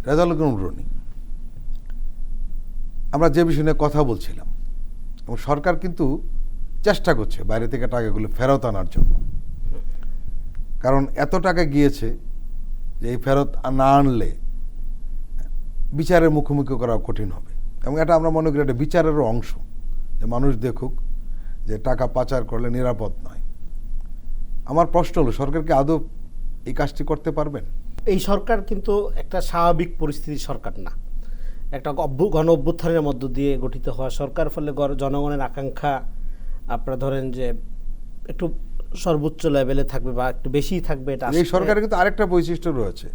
রেজাউল করিম রনি, আমরা যে বিষয় নিয়ে কথা বলছিলাম, এবং সরকার কিন্তু চেষ্টা করছে বাইরে থেকে টাকাগুলো ফেরত আনার জন্য, কারণ এত টাকা গিয়েছে যে এই ফেরত না আনলে বিচারের মুখোমুখি করা কঠিন হবে। এবং এটা আমরা মনে করি এটা বিচারেরও অংশ, যে মানুষ দেখুক যে টাকা পাচার করলে নিরাপদ নয়। আমার প্রশ্ন হলো, সরকার কি আদৌ এই কাজটি করতে পারবেন? এই সরকার কিন্তু একটা স্বাভাবিক পরিস্থিতির সরকার না, একটা গণ অভ্যুত্থানের মধ্য দিয়ে গঠিত হওয়া সরকার। ফলে জনগণের আকাঙ্ক্ষা আপনারা ধরেন যে একটু সর্বোচ্চ লেভেলে থাকবে বা একটু বেশিই থাকবে। এটা এই সরকারের কিন্তু আরেকটা বৈশিষ্ট্য রয়েছে,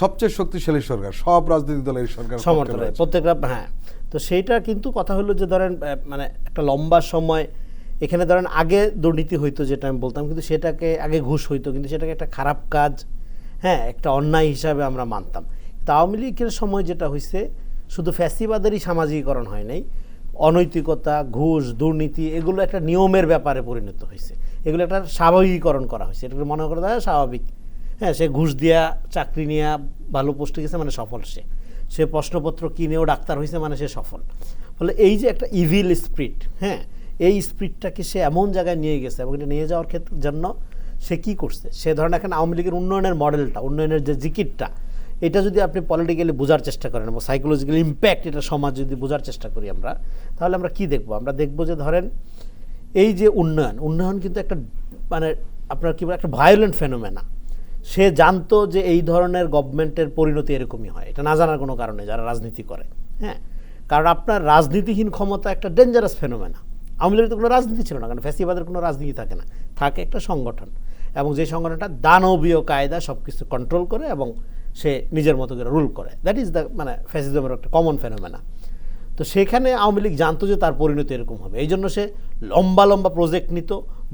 সবচেয়ে শক্তিশালী সরকার, সব রাজনৈতিক দলের এই সরকার সমর্থন প্রত্যেকটা। হ্যাঁ, তো সেইটা কিন্তু কথা হলো যে ধরেন মানে একটা লম্বা সময় এখানে ধরেন আগে দুর্নীতি হইতো, যেটা আমি বলতাম, কিন্তু সেটাকে আগে ঘুষ হইতো, কিন্তু সেটাকে একটা খারাপ কাজ, হ্যাঁ, একটা অন্যায় হিসাবে আমরা মানতাম। কিন্তু আওয়ামী লীগের সময় যেটা হয়েছে, শুধু ফ্যাসিবাদেরই সামাজিকীকরণ হয় নাই, অনৈতিকতা, ঘুষ, দুর্নীতি এগুলো একটা নিয়মের ব্যাপারে পরিণত হয়েছে, এগুলো একটা স্বাভাবিকীকরণ করা হয়েছে। এটাকে মনে করে দেয় স্বাভাবিক। হ্যাঁ, সে ঘুষ দিয়া চাকরি নিয়ে ভালো পোস্টে গেছে মানে সফল, সে প্রশ্নপত্র কিনেও ডাক্তার হয়েছে মানে সে সফল। ফলে এই যে একটা ইভিল স্পিরিট, হ্যাঁ, এই স্পিরিটটাকে সে এমন জায়গায় নিয়ে গেছে, এবং এটা নিয়ে যাওয়ার ক্ষেত্রে জন্য সে কী করছে, সে ধরেন এখন আওয়ামী লীগের উন্নয়নের মডেলটা, উন্নয়নের যে জিকিরটা, এটা যদি আপনি পলিটিক্যালি বোঝার চেষ্টা করেন এবং সাইকোলজিক্যাল ইম্প্যাক্ট এটা সমাজ যদি বোঝার চেষ্টা করি আমরা, তাহলে আমরা কি দেখব? আমরা দেখব যে ধরেন এই যে উন্নয়ন কিন্তু একটা মানে আপনার কী বলে একটা ভায়োলেন্ট ফেনোমেনা। সে জানতো যে এই ধরনের গভর্নমেন্টের পরিণতি এরকমই হয়, এটা না জানার কোনো কারণে যারা রাজনীতি করে। হ্যাঁ, কারণ আপনার রাজনীতিহীন ক্ষমতা একটা ডেঞ্জারাস ফেনোমেনা। আওয়ামী লীগের তো কোনো রাজনীতি ছিল না, কারণ ফ্যাসিবাদের কোনো রাজনীতি থাকে না, থাকে একটা সংগঠন, এবং যে সংগঠনটা দানবীয় কায়দা সব কিছু কন্ট্রোল করে এবং সে নিজের মতো করে রুল করে। দ্যাট ইজ দ্য মানে ফ্যাসিজমের একটা কমন ফেনোমেনা। তো সেখানে আওয়ামী লীগ জানতো যে তার পরিণতি এরকম হবে, এই জন্য সে লম্বা লম্বা প্রজেক্ট নিত,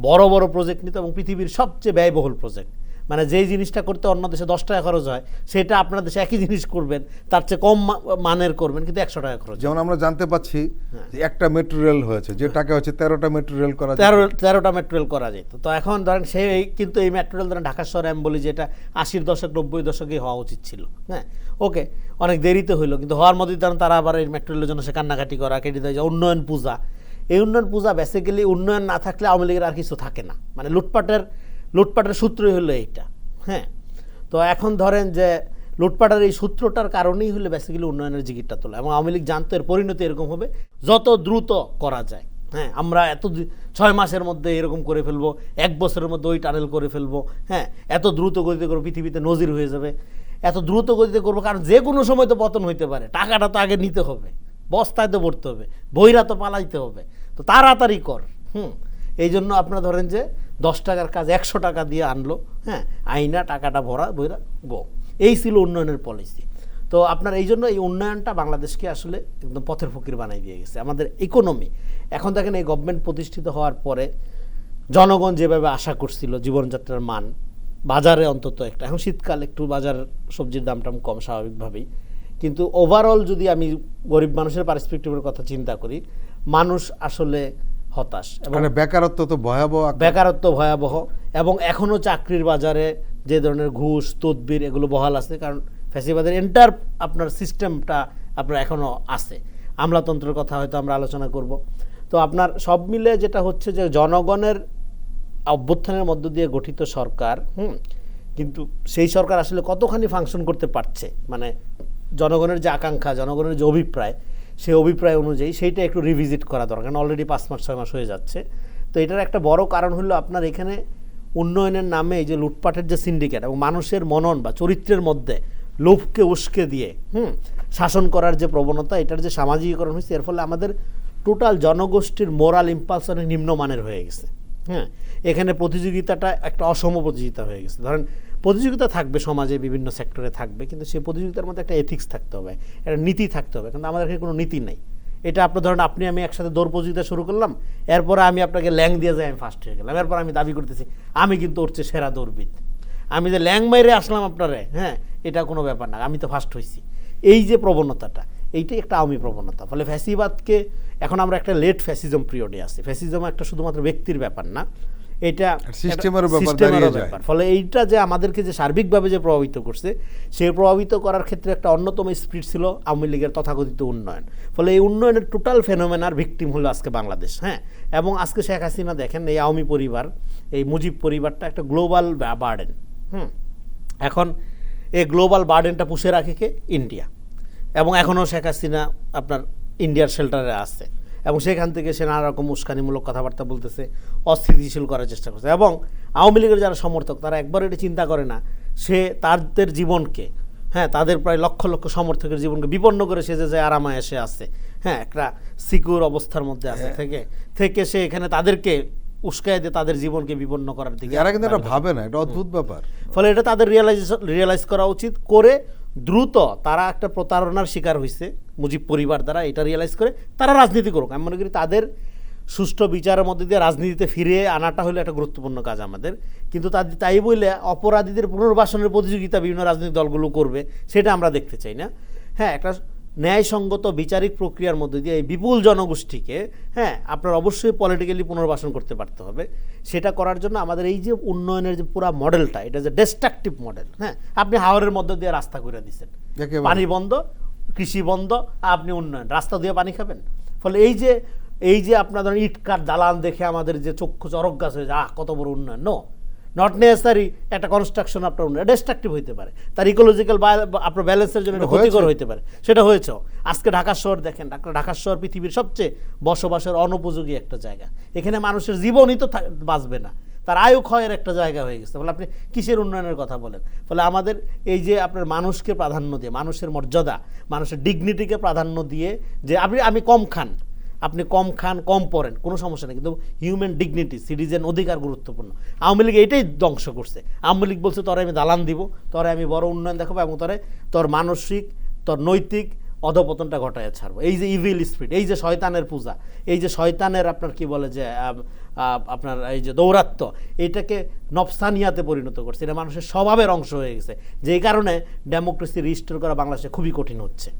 বড় বড় প্রজেক্ট নিত, এবং পৃথিবীর সবচেয়ে ব্যয়বহুল প্রজেক্ট, মানে যেই জিনিসটা করতে অন্য দেশে 10 টাকা খরচ হয়, সেটা আপনার দেশে একই জিনিস করবেন, তার চেয়ে কম মানের করবেন, কিন্তু 100 টাকা খরচ। যেমন আমরা জানতে পাচ্ছি যে একটা মেট্রো রেল হয়েছে, যে টাকা হচ্ছে 13টা মেট্রো রেল করা, 13টা মেট্রো রেল করা যেত। তো এখন ধরেন সেই কিন্তু এই মেট্রো রেল ধরেন ঢাকা শহরে আমি বলি যে এটা 80-র দশক 90-র দশকেই হওয়া উচিত ছিল। হ্যাঁ, ওকে, অনেক দেরিতে হইলো, কিন্তু হওয়ার মধ্যেই ধরেন তারা আবার এই মেট্রো রেলের জন্য সে কান্নাকাটি করা, কেটে দেয় যে উন্নয়ন পূজা। এই উন্নয়ন পূজা বেসিক্যালি উন্নয়ন না থাকলে আওয়ামী লীগের আর কিছু থাকে না, মানে লুটপাটের সূত্রই হলো এইটা। হ্যাঁ, তো এখন ধরেন যে লুটপাটের এই সূত্রটার কারণেই হলে বেসিক্যালি উন্নয়নের জিগিরটা তোলা, এবং আওয়ামী লীগ জানতো এর পরিণতি এরকম হবে, যত দ্রুত করা যায়। হ্যাঁ, আমরা 6 মাসের মধ্যে এরকম করে ফেলবো, 1 বছরের মধ্যে ওই টানেল করে ফেলবো, হ্যাঁ, এত দ্রুত গতিতে করবো, পৃথিবীতে নজির হয়ে যাবে, এত দ্রুত গতিতে করবো, কারণ যে কোনো সময় তো পতন হইতে পারে, টাকাটা তো আগে নিতে হবে, বস্তায় তো ভরতে হবে, বইরা তো পালাইতে হবে, তো তাড়াতাড়ি কর। এই জন্য আপনারা ধরেন যে 10 টাকার কাজ 100 টাকা দিয়ে আনলো, হ্যাঁ, আইনা টাকাটা বইরা গো, এই ছিল উন্নয়নের পলিসি। তো আপনার এই জন্য এই উন্নয়নটা বাংলাদেশকে আসলে একদম পথের ফকির বানাই দিয়ে গেছে। আমাদের ইকোনমি এখন দেখেন এই গভর্নমেন্ট প্রতিষ্ঠিত হওয়ার পরে জনগণ যেভাবে আশা করছিল জীবনযাত্রার মান, বাজারে অন্তত একটা, এখন শীতকাল একটু বাজার সবজির দামটাম কম স্বাভাবিকভাবেই, কিন্তু ওভারঅল যদি আমি গরিব মানুষের পার্সপেক্টিভের কথা চিন্তা করি, মানুষ আসলে হতাশ, এবং বেকারত্ব তো ভয়াবহ, এবং এখনও চাকরির বাজারে যে ধরনের ঘুষ তদবির এগুলো বহাল আছে, কারণ ফ্যাসিবাদের এন্টার আপনার সিস্টেমটা আপনার এখনও আছে। আমলাতন্ত্রের কথা হয়তো আমরা আলোচনা করব। তো আপনার সব মিলে যেটা হচ্ছে যে জনগণের অভ্যুত্থানের মধ্য দিয়ে গঠিত সরকার, কিন্তু সেই সরকার আসলে কতখানি ফাংশন করতে পারছে, মানে জনগণের যে আকাঙ্ক্ষা, জনগণের যে অভিপ্রায়, সেই অভিপ্রায় অনুযায়ী সেইটা একটু রিভিজিট করা দরকার, কারণ অলরেডি 5 মাস 6 মাস হয়ে যাচ্ছে। তো এটার একটা বড় কারণ হলো আপনার এখানে উন্নয়নের নামে এই যে লুটপাটের যে সিন্ডিকেট, এবং মানুষের মনন বা চরিত্রের মধ্যে লোভকে উস্কে দিয়ে শাসন করার যে প্রবণতা, এটার যে সামাজিকীকরণ হয়েছে, এর ফলে আমাদের টোটাল জনগোষ্ঠীর মোরাল ইম্পালস অনেক নিম্নমানের হয়ে গেছে। হ্যাঁ, এখানে প্রতিযোগিতাটা একটা অসম প্রতিযোগিতা হয়ে গেছে। ধরেন প্রতিযোগিতা থাকবে সমাজে, বিভিন্ন সেক্টরে থাকবে, কিন্তু সেই প্রতিযোগিতার মধ্যে একটা এথিক্স থাকতে হবে, একটা নীতি থাকতে হবে, কিন্তু আমাদের এখানে কোনো নীতি নেই। এটা আপনার ধরেন আমি একসাথে দৌড় প্রতিযোগিতা শুরু করলাম, এরপরে আমি আপনাকে ল্যাং দিয়ে যাই আমি ফার্স্ট হয়ে গেলাম, এরপর আমি দাবি করতেছি আমি কিন্তু ওর চেয়ে সেরা দৌড়বিদ, আমি যে ল্যাং মাইরে আসলাম আপনারে, হ্যাঁ, এটা কোনো ব্যাপার না, আমি তো ফার্স্ট হয়েছি। এই যে প্রবণতাটা, এইটাই একটা আওয়ামী প্রবণতা। ফলে ফ্যাসিবাদকে এখন আমরা একটা লেট ফ্যাসিজম পিরিয়ডে আছি। ফ্যাসিজম একটা শুধুমাত্র ব্যক্তির ব্যাপার না, এটা সিস্টেমেরও ব্যাপার সিস্টেমেরও দাঁড়িয়ে যায়। ব্যাপার। ফলে এইটা যে আমাদেরকে যে সার্বিকভাবে যে প্রভাবিত করছে, সেই প্রভাবিত করার ক্ষেত্রে একটা অন্যতম স্পিরিট ছিল আওয়ামী লীগের তথাকথিত উন্নয়ন। ফলে এই উন্নয়নের টোটাল ফেনোমেনার ভিকটিম হলো আজকে বাংলাদেশ। হ্যাঁ, এবং আজকে শেখ হাসিনা দেখেন, এই আওয়ামী পরিবার, এই মুজিব পরিবারটা একটা গ্লোবাল বার্ডেন। এখন এই গ্লোবাল বার্ডেনটা পুষে রাখে কে? ইন্ডিয়া। এবং এখনও শেখ হাসিনা আপনার ইন্ডিয়ার শেল্টারে আছে, এবং সেখান থেকে সে নানা রকম উস্কানিমূলক কথাবার্তা বলতেছে, অস্থিতিশীল করার চেষ্টা করছে। এবং আওয়ামী লীগের যারা সমর্থক, তারা একবার এটা চিন্তা করে না সে তাদের জীবনকে, হ্যাঁ, তাদের প্রায় লক্ষ লক্ষ সমর্থকের জীবনকে বিপন্ন করে সে যে আরামায় এসে আছে, হ্যাঁ, একটা সিকিউর অবস্থার মধ্যে আছে, থেকে সে এখানে তাদেরকে উস্কায় দিয়ে তাদের জীবনকে বিপন্ন করার দিকে এরা কিন্তু এটা ভাবে না, এটা অদ্ভুত ব্যাপার। ফলে এটা তাদের রিয়েলাইজ করা উচিত, করে দ্রুত তারা একটা প্রতারণার শিকার হয়েছে মুজিব পরিবার দ্বারা, এটা রিয়েলাইজ করে তারা রাজনীতি করুক। আমি মনে করি তাদের সুষ্ঠু বিচারের মধ্যে দিয়ে রাজনীতিতে ফিরিয়ে আনাটা হলো একটা গুরুত্বপূর্ণ কাজ আমাদের। কিন্তু তাই বলে অপরাধীদের পুনর্বাসনের প্রতিযোগিতা বিভিন্ন রাজনৈতিক দলগুলো করবে, সেটা আমরা দেখতে চাই না। হ্যাঁ, একটা ন্যায়সঙ্গত বিচারিক প্রক্রিয়ার মধ্যে দিয়ে এই বিপুল জনগোষ্ঠীকে, হ্যাঁ, আপনার অবশ্যই পলিটিক্যালি পুনর্বাসন করতে পারতে হবে। সেটা করার জন্য আমাদের এই যে উন্নয়নের যে পুরো মডেলটা, এটা যে ডিস্ট্রাকটিভ মডেল। হ্যাঁ, আপনি হাওরের মধ্যে দিয়ে রাস্তা করে দিচ্ছেন, পানি বন্ধ, কৃষি বন্ধ, আপনি উন্নয়ন, রাস্তা দিয়ে পানি খাবেন। ফলে এই যে আপনার ধরেন ইটকার দালান দেখে আমাদের যে চক্ষু চরক গাছ হয়ে যায়, কত বড় উন্নয়ন, নট নেসেসারি একটা কনস্ট্রাকশন আপনার উন্নয়ন ডিস্ট্রাকটিভ হইতে পারে, তার ইকোলজিক্যাল আপনার ব্যালেন্সের জন্য ক্ষতিকর হইতে পারে, সেটা হয়েছে। আজকে ঢাকা শহর দেখেন, ঢাকা শহর পৃথিবীর সবচেয়ে বসবাসের অনুপযোগী একটা জায়গা। এখানে মানুষের জীবনই তো বাঁচবে না, তার আয়ু ক্ষয়ের একটা জায়গা হয়ে গেছে। ফলে আপনি কিসের উন্নয়নের কথা বলেন? ফলে আমাদের এই যে আপনার মানুষকে প্রাধান্য দিয়ে, মানুষের মর্যাদা, মানুষের ডিগনিটিকে প্রাধান্য দিয়ে, যে আমি কম খান, আপনি কম খান, কম পড়েন, কোনো সমস্যা নেই, কিন্তু হিউম্যান ডিগনিটি, সিটিজেন অধিকার গুরুত্বপূর্ণ। আওয়ামী লীগ এইটাই ধ্বংস করছে। আওয়ামী লীগ বলছে তোরে আমি দালান দিব, তোরে আমি বড় উন্নয়ন দেখাবো, এবং তোর মানসিক, তোর নৈতিক অধপতনটা ঘটায় ছাড়বো। এই যে ইভিল স্পিরিট, এই যে শয়তানের পূজা, এই যে শয়তানের আপনার কি বলে যে আপনার এই যে দৌরাত্ম্য, এইটাকে নফসানিয়াতে পরিণত করছে। এটা মানুষের স্বভাবের অংশ হয়ে গেছে, যেই কারণে ডেমোক্রেসি রিস্টোর করা বাংলাদেশে খুবই কঠিন হচ্ছে।